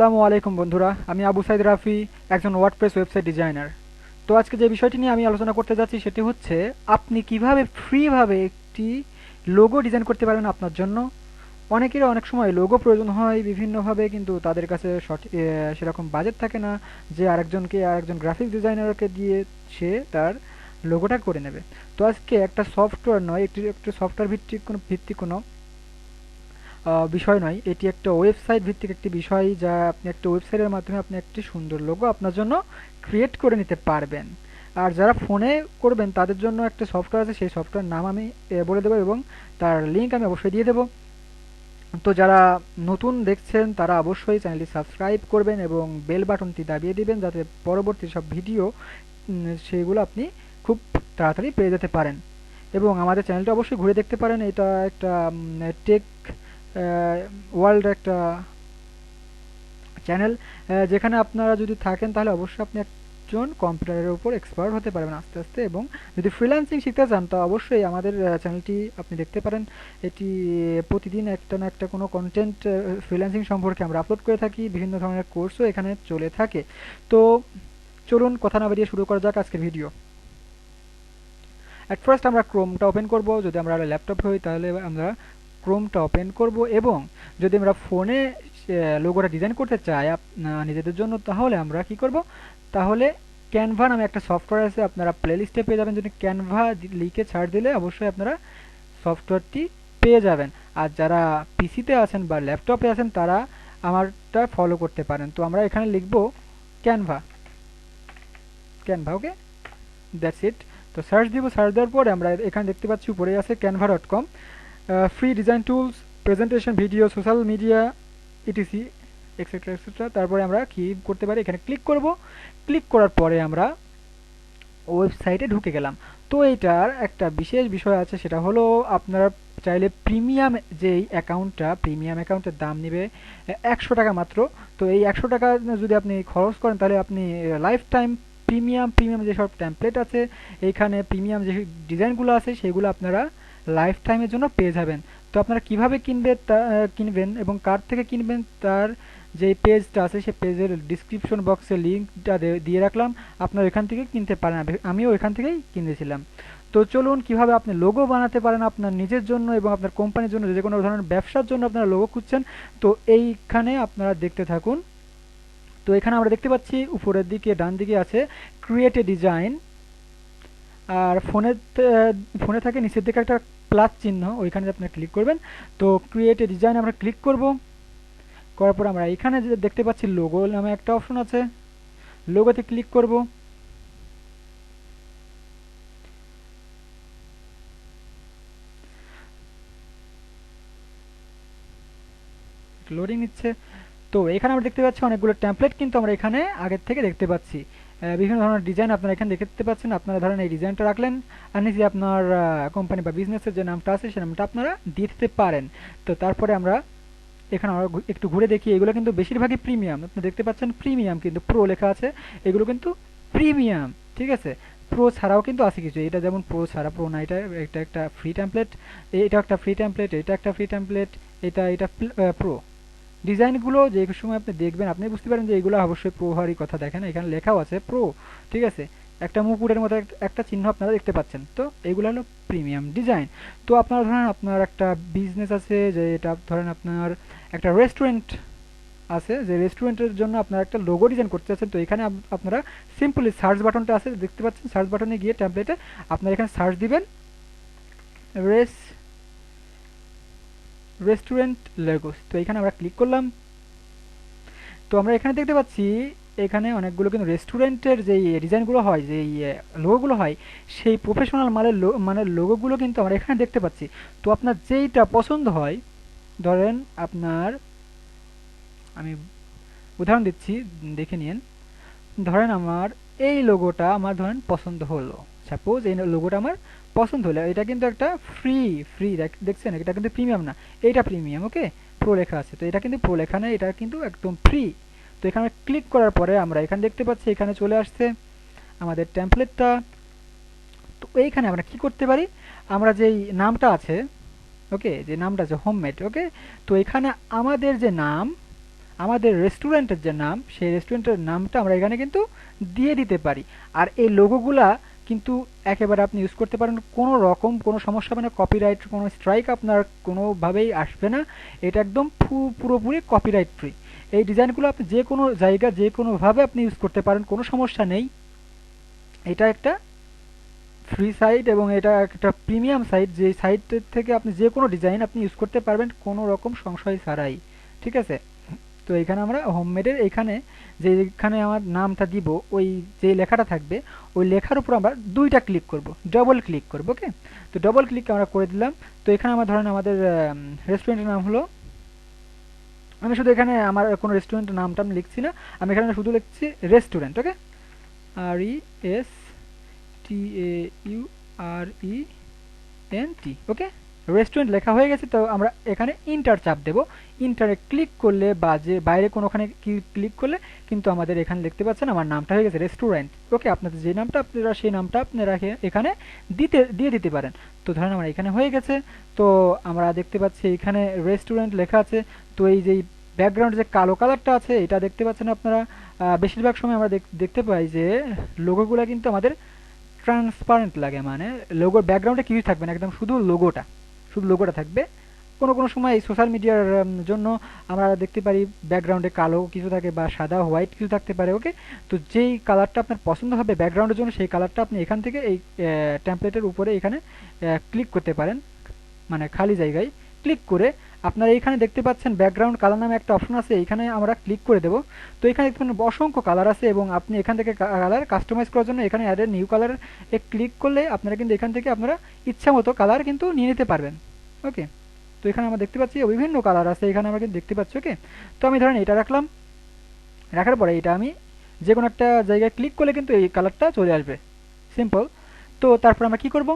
আসসালামু আলাইকুম বন্ধুরা, আমি আবু সাইদ রাফি, একজন ওয়ার্ডপ্রেস ওয়েবসাইট ডিজাইনার। তো আজকে যে বিষয়টি নিয়ে আমি আলোচনা করতে যাচ্ছি সেটি হচ্ছে আপনি কিভাবে ফ্রিভাবে একটি লোগো ডিজাইন করতে পারবেন আপনার জন্য। অনেকেরই অনেক সময় লোগো প্রয়োজন হয় বিভিন্নভাবে, কিন্তু তাদের কাছে সেরকম বাজেট থাকে না যে আরেকজন গ্রাফিক্স ডিজাইনারকে দিয়ে সে তার লোগোটা করে নেবে। তো আজকে একটা সফটওয়্যার নয়, একটি সফটওয়্যার ভিত্তিক কোনো বিষয় নয়, এটি একটা ওয়েবসাইট ভিত্তিক একটি বিষয়, যা আপনি একটা ওয়েবসাইটের মাধ্যমে আপনি একটি সুন্দর লোগো আপনার জন্য ক্রিয়েট করে নিতে পারবেন। আর যারা ফোনে করবেন তাদের জন্য একটা সফটওয়্যার আছে, সেই সফটওয়্যার নাম আমি বলে দেবো এবং তার লিঙ্ক আমি অবশ্যই দিয়ে দেবো। তো যারা নতুন দেখছেন তারা অবশ্যই চ্যানেলটি সাবস্ক্রাইব করবেন এবং বেল বাটনটি দাবিয়ে দিবেন, যাতে পরবর্তী সব ভিডিও সেগুলো আপনি খুব তাড়াতাড়ি পেয়ে যেতে পারেন। এবং আমাদের চ্যানেলটা অবশ্যই ঘুরে দেখতে পারেন, এটা একটা টেক ওয়ার্ল্ড একটা চ্যানেল, যেখানে আপনারা যদি থাকেন তাহলে অবশ্যই আপনি একজন কম্পিউটারের উপর এক্সপার্ট হতে পারবেন আস্তে আস্তে। এবং যদি ফ্রিল্যান্সিং শিখতে চান তো অবশ্যই আমাদের চ্যানেলটি আপনি দেখতে পারেন। এটি প্রতিদিন একটা না একটা কোনো কন্টেন্ট ফ্রিল্যান্সিং সম্পর্কে আমরা আপলোড করে থাকি, বিভিন্ন ধরনের কোর্সও এখানে চলে থাকে। তো চলুন কথা না বাড়িয়ে শুরু করা যাক আজকের ভিডিও। অ্যাট ফার্স্ট আমরা ক্রোমটা ওপেন করব, যদি আমরা ল্যাপটপ হই তাহলে আমরা ক্রোমটা ওপেন করব। এবং যদি আমরা ফোনে লোগোটা ডিজাইন করতে চাই নিজেদের জন্য, তাহলে আমরা কি করব, তাহলে ক্যানভা নামে একটা সফটওয়্যার আছে, আপনারা প্লে লিস্টে পেয়ে যাবেন। যদি ক্যানভা লিখে ছাড় দিলে অবশ্যই আপনারা সফটওয়্যারটি পেয়ে যাবেন। আর যারা পিসিতে আছেন বা ল্যাপটপে আছেন তারা আমারটা ফলো করতে পারেন। তো আমরা এখানে লিখব Canva, Canva, okay, that's it. তো সার্চ দিব, সার্চ দেওয়ার পরে আমরা এখানে দেখতে পাচ্ছি উপরে আছে canva.com, free design tools, presentation, video, social media, etc etcetera etcetera. তারপরে আমরা কি করতে পারি, এখানে ক্লিক করব। ক্লিক করার পরে আমরা ওয়েবসাইটে ঢুকে গেলাম। তো এইটার একটা বিশেষ বিষয় আছে, সেটা হলো আপনারা চাইলে প্রিমিয়াম অ্যাকাউন্টের দাম নেবে 100 টাকা মাত্র। তো এই 100 টাকা যদি আপনি খরচ করেন তাহলে আপনি লাইফ টাইম প্রিমিয়াম যেসব টেমপ্লেট আছে, এইখানে প্রিমিয়াম যে ডিজাইনগুলো আছে সেগুলো আপনারা লাইফ টাইমের জন্য পেয়ে যাবেন। তো আপনারা কিভাবে কিনবেন এবং কার থেকে কিনবেন তার যে পেজটা আছে সেই পেজের ডিসক্রিপশন বক্সে লিঙ্কটা দিয়ে রাখলাম, আপনারা এখান থেকে কিনতে পারেন। আমিও এখান থেকেই কিনেছিলাম। তো চলুন কিভাবে আপনি লোগো বানাতে পারেন আপনার নিজের জন্য এবং আপনার কোম্পানির জন্য, যে কোনো ধরনের ব্যবসার জন্য আপনারা লোগো খুঁজছেন, তো এইখানে আপনারা দেখতে থাকুন। তো এখানে আমরা দেখতে পাচ্ছি উপরের দিকে ডান দিকে আছে ক্রিয়েট এ ডিজাইন, আর ফোনে থাকে নিচের দিকে একটা প্লাস চিহ্ন, ওইখানে আপনারা ক্লিক করবেন। তো ক্রিয়েট এ ডিজাইন আমরা ক্লিক করব। করার পর আমরা এখানে যে দেখতে পাচ্ছি লোগো নামে একটা অপশন আছে, লোগোতে ক্লিক করব। লোডিং নিচ্ছে। তো এখানে আমরা দেখতে পাচ্ছি অনেকগুলো টেমপ্লেট, কিন্তু আমরা এখানে আগের থেকে দেখতে পাচ্ছি বিভিন্ন ধরনের ডিজাইন আপনারা এখানে দেখতে পাচ্ছেন। আপনারা ধরেন এই ডিজাইনটা রাখলেন, আর নিচে আপনার কোম্পানি বা বিজনেসের যে নামটা আছে সেই নামটা আপনারা দিয়ে দিতে পারেন। তো তারপরে আমরা এখানে আমরা একটু ঘুরে দেখি, এগুলো কিন্তু বেশিরভাগই প্রিমিয়াম, আপনি দেখতে পাচ্ছেন প্রিমিয়াম, কিন্তু প্রো লেখা আছে, এগুলো কিন্তু প্রিমিয়াম, ঠিক আছে। প্রো ছাড়াও কিন্তু আছে কিছু, এটা যেমন প্রো ছাড়া, প্রো না, এটা একটা ফ্রি টেমপ্লেট, এটা একটা ফ্রি টেমপ্লেট, এটা একটা ফ্রি টেমপ্লেট, এটা প্রো। ডিজাইনগুলো যে সময় আপনি দেখবেন আপনি বুঝতে পারেন যে এগুলো অবশ্যই প্রো হওয়ারই কথা। দেখেন এখানে লেখাও আছে প্রো, ঠিক আছে, একটা মুকুটের মতো একটা চিহ্ন আপনারা দেখতে পাচ্ছেন। তো এগুলো হলো প্রিমিয়াম ডিজাইন। তো আপনারা ধরেন আপনার একটা বিজনেস আছে, যে এটা ধরেন আপনার একটা রেস্টুরেন্ট আছে, যে রেস্টুরেন্টের জন্য আপনারা একটা লোগো ডিজাইন করতে চাচ্ছেন। তো এখানে আপনারা সিম্পলি সার্চ বাটনটা আছে দেখতে পাচ্ছেন, সার্চ বাটনে গিয়ে ট্যাবলেটে আপনারা এখানে সার্চ দিবেন রেস্টুরেন্ট লোগোস। তো এখানে আমরা ক্লিক করলাম। তো আমরা এখানে দেখতে পাচ্ছি এখানে অনেকগুলো কিন্তু রেস্টুরেন্টের যে ডিজাইনগুলো হয়, যে লোগোগুলো হয়, সেই প্রফেশনাল মানের লোগোগুলো কিন্তু আমরা এখানে দেখতে পাচ্ছি। তো আপনার যেইটা পছন্দ হয়, ধরেন আপনার, আমি উদাহরণ দিচ্ছি, দেখে নিন। ধরেন আমার এই লোগোটা আমার ধরেন পছন্দ হলো, সাপোজ এই লোগোটা আমার পছন্দ হলো, এটা কিন্তু একটা ফ্রি ফ্রি দেখছেন, এটা কিন্তু প্রিমিয়াম না, এইটা প্রিমিয়াম, ওকে, প্রো লেখা আছে। তো এটা কিন্তু প্রো লেখা না, এটা কিন্তু একদম ফ্রি। তো এখানে ক্লিক করার পরে আমরা এখানে দেখতে পাচ্ছি এখানে চলে আসছে আমাদের টেমপ্লেটটা। তো এইখানে আমরা কি করতে পারি, আমরা যেই নামটা আছে, ওকে, যে নামটা আছে হোমমেড, ওকে, তো এখানে আমাদের যে নাম আমাদের রেস্টুরেন্টের যে নাম সেই রেস্টুরেন্টের নামটা আমরা এখানে কিন্তু দিয়ে দিতে পারি। আর এই লোগোগুলা কিন্তু একেবারে আপনি ইউজ করতে পারেন, কোনো রকম কোনো সমস্যা হবে না, কপিরাইট কোনো স্ট্রাইক আপনার কোনোভাবেই আসবে না। এটা একদম পুরোপুরি কপিরাইট ফ্রি। এই ডিজাইনগুলো আপনি যে কোনো জায়গা যে কোনোভাবে আপনি ইউজ করতে পারেন, কোনো সমস্যা নেই। এটা একটা ফ্রি সাইট এবং এটা একটা প্রিমিয়াম সাইট, যে সাইটের থেকে আপনি যে কোনো ডিজাইন আপনি ইউজ করতে পারবেন কোনো রকম সংশয় ছাড়াই। ঠিক আছে? তো এখানে আমরা হোমমেডের এখানে যেখানে আমার নামটা দিব, ওই যে লেখাটা থাকবে ওই লেখার উপর আমরা দুইটা ক্লিক করব, ডবল ক্লিক করব। ওকে, তো ডবল ক্লিক আমরা করে দিলাম। তো এখানে আমরা ধরেন আমাদের রেস্টুরেন্টের নাম হলো, আমি শুধু এখানে আমার কোনো রেস্টুরেন্টের নামটা আমি লিখছি না, আমি এখানে শুধু লিখছি রেস্টুরেন্ট। ওকে, RESTAURENT। ওকে, রেস্টুরেন্ট লেখা হয়ে গেছে। তো আমরা এখানে ইন্টার চাপ দেব। ইন্টারে ক্লিক করলে বা যে বাইরে কোনোখানে ক্লিক করলে কিন্তু আমাদের এখানে দেখতে পাচ্ছেন আমার নামটা হয়ে গেছে রেস্টুরেন্ট। ওকে, আপনাদের যে নামটা আপনারা সেই নামটা আপনারা এখানে দিয়ে দিতে পারেন। তো ধরেন আমার এখানে হয়ে গেছে। তো আমরা দেখতে পাচ্ছি এখানে রেস্টুরেন্ট লেখা আছে। তো এই যে ব্যাকগ্রাউন্ড যে কালো কালারটা আছে এটা দেখতে পাচ্ছেন আপনারা। বেশিরভাগ সময় আমরা দেখতে পাই যে লোগোগুলো কিন্তু আমাদের ট্রান্সপারেন্ট লাগে, মানে লোগোর ব্যাকগ্রাউন্ডে কিছুই থাকবে না, একদম শুধু লোগোটা থাকবে। কোনো কোনো সময় এই সোশ্যাল মিডিয়ার জন্য আমরা দেখতে পারি ব্যাকগ্রাউন্ডে কালো কিছু থাকে বা সাদা হোয়াইট কিছু থাকতে পারে। ওকে, তো যেই কালারটা আপনার পছন্দ হবে ব্যাকগ্রাউন্ডের জন্য সেই কালারটা আপনি এখান থেকে এই টেমপ্লেটের উপরে এখানে ক্লিক করতে পারেন, মানে খালি জায়গায় ক্লিক করে আপনারা এখানে দেখতে পাচ্ছেন ব্যাকগ্রাউন্ড কালার নামে একটা অপশন আছে, এখানে আমরা ক্লিক করে দেব। তো এখানে দেখতে পাচ্ছেন অসংখ্য কালার আছে এবং আপনি এখান থেকে কালার কাস্টমাইজ করার জন্য এখানে অ্যাড নিউ কালার এ ক্লিক করলে আপনারা কিন্তু এখান থেকে আপনারা ইচ্ছা মতো কালার কিন্তু নিয়ে নিতে পারবেন। ওকে, তো এখানে আমরা দেখতে পাচ্ছি বিভিন্ন কালার আছে, এখানে আমরা কিন্তু দেখতে পাচ্ছি। ওকে, তো আমি ধরেন এটা রাখলাম, রাখার পরে এটা আমি যে কোনো একটা জায়গায় ক্লিক করলে কিন্তু এই কালারটা চলে আসবে, সিম্পল। তো তারপর আমরা কি করব,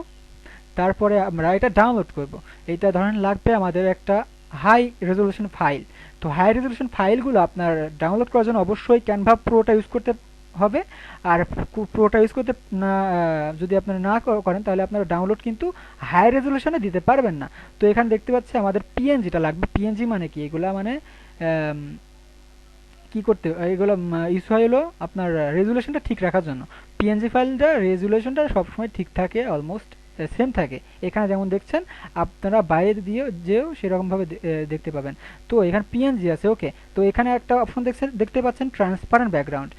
তারপরে আমরা এটা ডাউনলোড করব। এটা ধরেন লাগবে আমাদের একটা হাই রেজলিউশন ফাইল। তো হাই রেজলিউশন ফাইলগুলো আপনার ডাউনলোড করার জন্য অবশ্যই ক্যানভা প্রোটা ইউজ করতে হবে। আর প্রোটা ইউজ করতে না যদি আপনারা না করেন তাহলে আপনারা ডাউনলোড কিন্তু হাই রেজলিউশনে দিতে পারবেন না। তো এখানে দেখতে পাচ্ছি আমাদের পিএনজিটা লাগবে। পিএনজি মানে কি, এগুলা মানে কি করতে এগুলো ইস্যু হলো আপনার রেজুলেশনটা ঠিক রাখার জন্য। পিএনজি ফাইলটা রেজুলেশনটা সবসময় ঠিক থাকে, অলমোস্ট সেম থাকে। এখানে যেমন দেখছেন আপনারা বাইরে দিয়ে যেও সেরকমভাবে দেখতে পাবেন। তো এখানে পিএনজি আছে। ওকে, তো এখানে একটা অপশন দেখতে পাচ্ছেন ট্রান্সপারেন্ট ব্যাকগ্রাউন্ড।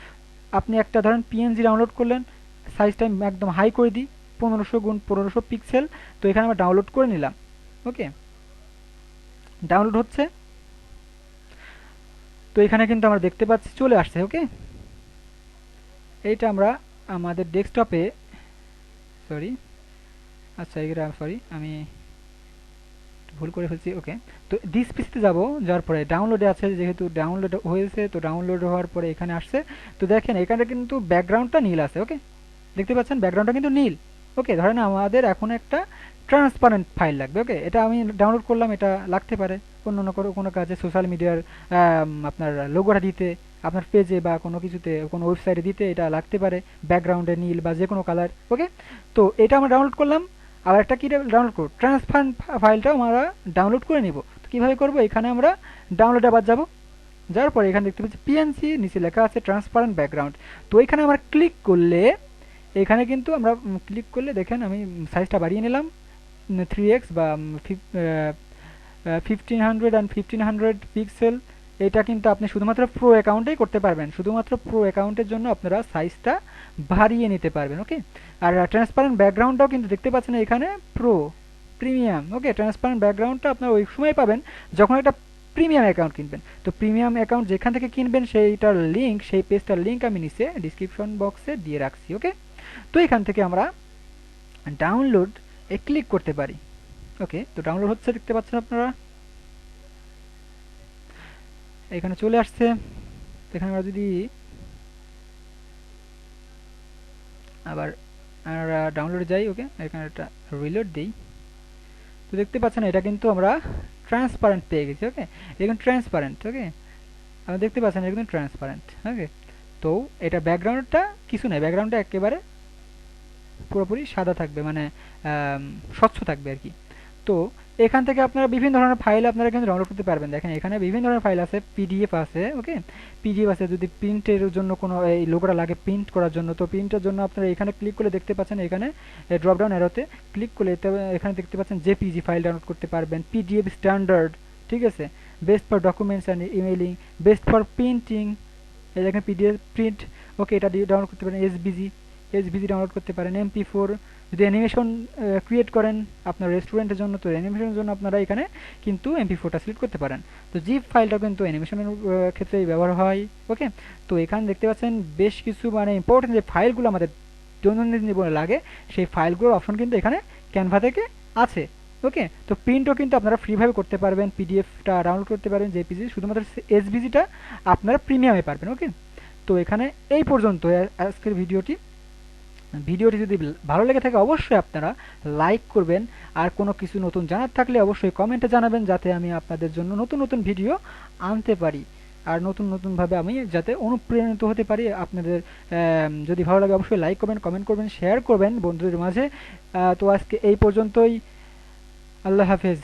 আপনি একটা ধরেন পিএনজি ডাউনলোড করলেন, সাইজটা একদম হাই করে দিই 1500 x 1500 পিক্সেল। তো এখানে আমরা ডাউনলোড করে নিলাম। ওকে, ডাউনলোড হচ্ছে। তো এখানে কিন্তু আমরা দেখতে পাচ্ছি চলে আসছে। ওকে, এইটা আমরা আমাদের ডেস্কটপে, সরি, আচ্ছা এগুলো সরি আমি ভুল করে ফেলছি। ওকে, তো দিস পিসিতে যাব, যাওয়ার পরে ডাউনলোডে আছে, যেহেতু ডাউনলোড হয়েছে তো ডাউনলোড হওয়ার পরে এখানে আসছে। তো দেখেন এখানে কিন্তু ব্যাকগ্রাউন্ডটা নীল আছে। ওকে, দেখতে পাচ্ছেন ব্যাকগ্রাউন্ডটা কিন্তু নীল। ওকে, ধরেন আমাদের এখন একটা ট্রান্সপারেন্ট ফাইল লাগবে। ওকে, এটা আমি ডাউনলোড করলাম, এটা লাগতে পারে অন্য কোনো কাজে, সোশ্যাল মিডিয়ার আপনার লোগোটা দিতে, আপনার পেজে বা কোনো কিছুতে কোনো ওয়েবসাইটে দিতে এটা লাগতে পারে, ব্যাকগ্রাউন্ডে নীল বা যে কোনো কালার। ওকে, তো এটা আমরা ডাউনলোড করলাম। আবার একটা কি ডাউনলোড করব, ট্রান্সপারেন্ট ফাইলটাও আমরা ডাউনলোড করে নিব। তো কীভাবে করবো, এখানে আমরা ডাউনলোডে আবার যাব, যাওয়ার পরে এখানে দেখতে পাচ্ছি পিএনসি, নিচে লেখা আছে ট্রান্সপারেন্ট ব্যাকগ্রাউন্ড। তো এখানে আমরা ক্লিক করলে এখানে কিন্তু আমরা ক্লিক করলে দেখেন আমি সাইজটা বাড়িয়ে নিলাম 3x বা 1500 অ্যান্ড 1500 পিক্সেল। এটা কিন্তু আপনি শুধুমাত্র প্রো অ্যাকাউন্টেই করতে পারবেন, শুধুমাত্র প্রো অ্যাকাউন্টের জন্য আপনারা সাইজটা বাড়িয়ে নিতে পারবেন। ওকে, আর ট্রান্সপারেন্ট ব্যাকগ্রাউন্ডটাও কিন্তু দেখতে পাচ্ছেন এখানে প্রো, প্রিমিয়াম। ওকে, ট্রান্সপারেন্ট ব্যাকগ্রাউন্ডটা আপনারা ওই সময় পাবেন যখন একটা প্রিমিয়াম অ্যাকাউন্ট কিনবেন। তো প্রিমিয়াম অ্যাকাউন্ট যেখান থেকে কিনবেন সেইটার লিঙ্ক, সেই পেজটার লিঙ্ক আমি নিচে ডিসক্রিপশন বক্সে দিয়ে রাখছি। ওকে, তো এখান থেকে আমরা ডাউনলোড ক্লিক করতে পারি। ওকে, তো ডাউনলোড হচ্ছে, দেখতে পাচ্ছেন আপনারা এখানে চলে আসছে। এখানে আমরা যদি আবার আমরা ডাউনলোডে যাই, ওকে এখানে একটা রিলোড দিই, তো দেখতে পাচ্ছেন এটা কিন্তু আমরা ট্রান্সপারেন্ট পেয়ে গেছি। ওকে, দেখুন ট্রান্সপারেন্ট। ওকে, আপনি দেখতে পাচ্ছেন এটা কিন্তু ট্রান্সপারেন্ট। ওকে, তো এটা ব্যাকগ্রাউন্ডটা কিছু নেই, ব্যাকগ্রাউন্ডটা একেবারে পুরোপুরি সাদা থাকবে, মানে স্বচ্ছ থাকবে আর কি। তো এখান থেকে আপনারা বিভিন্ন ধরনের ফাইল আপনারা কিন্তু ডাউনলোড করতে পারবেন। দেখেন এখানে বিভিন্ন ধরনের ফাইল আছে, পিডিএফ আছে, ওকে, পিডিএফ আছে। যদি প্রিন্টের জন্য কোনো এই লোগোটা লাগে প্রিন্ট করার জন্য, তো প্রিন্টের জন্য আপনারা এখানে ক্লিক করলে দেখতে পাচ্ছেন, এখানে ড্রপ ডাউন অ্যারোতে ক্লিক করলে এখানে দেখতে পাচ্ছেন জেপিজি ফাইল ডাউনলোড করতে পারবেন, পিডিএফ স্ট্যান্ডার্ড, ঠিক আছে, best for documents and emailing, best for printing, এই দেখেন পিডিএফ প্রিন্ট, ওকে, এটা দিয়ে ডাউনলোড করতে পারেন। এসবিজি ডাউনলোড করতে পারেন। এমপি4, যদি অ্যানিমেশন ক্রিয়েট করেন আপনার রেস্টুরেন্টের জন্য, তো অ্যানিমেশনের জন্য আপনারা এখানে কিন্তু এমপি4টা সিলেক্ট করতে পারেন। তো জিপ ফাইলটা কিন্তু অ্যানিমেশনের ক্ষেত্রেই ব্যবহার হয়, ওকে। তো এখানে দেখতে পাচ্ছেন বেশ কিছু মানে ইম্পর্টেন্ট যে ফাইলগুলো আমাদের দৈনন্দিন জীবনে লাগে, সেই ফাইলগুলোর অপশন কিন্তু এখানে ক্যানভা থেকে আছে, ওকে। তো প্রিন্টও কিন্তু আপনারা ফ্রিভাবে করতে পারবেন, পিডিএফটা ডাউনলোড করতে পারবেন, জেপিজি, শুধুমাত্র এসবিজিটা আপনারা প্রিমিয়ামে পারবেন, ওকে। তো এখানে এই পর্যন্ত আজকের ভিডিওটি যদি ভালো লেগে থাকে অবশ্যই আপনারা লাইক করবেন, আর কোনো কিছু নতুন জানার থাকলে অবশ্যই কমেন্টে জানাবেন, যাতে আমি আপনাদের জন্য নতুন নতুন ভিডিও আনতে পারি, আর নতুন নতুনভাবে আমি যাতে অনুপ্রাণিত হতে পারি আপনাদের। যদি ভালো লাগে অবশ্যই লাইক করবেন, কমেন্ট করবেন, শেয়ার করবেন বন্ধুদের মাঝে। তো আজকে এই পর্যন্তই, আল্লাহ হাফেজ।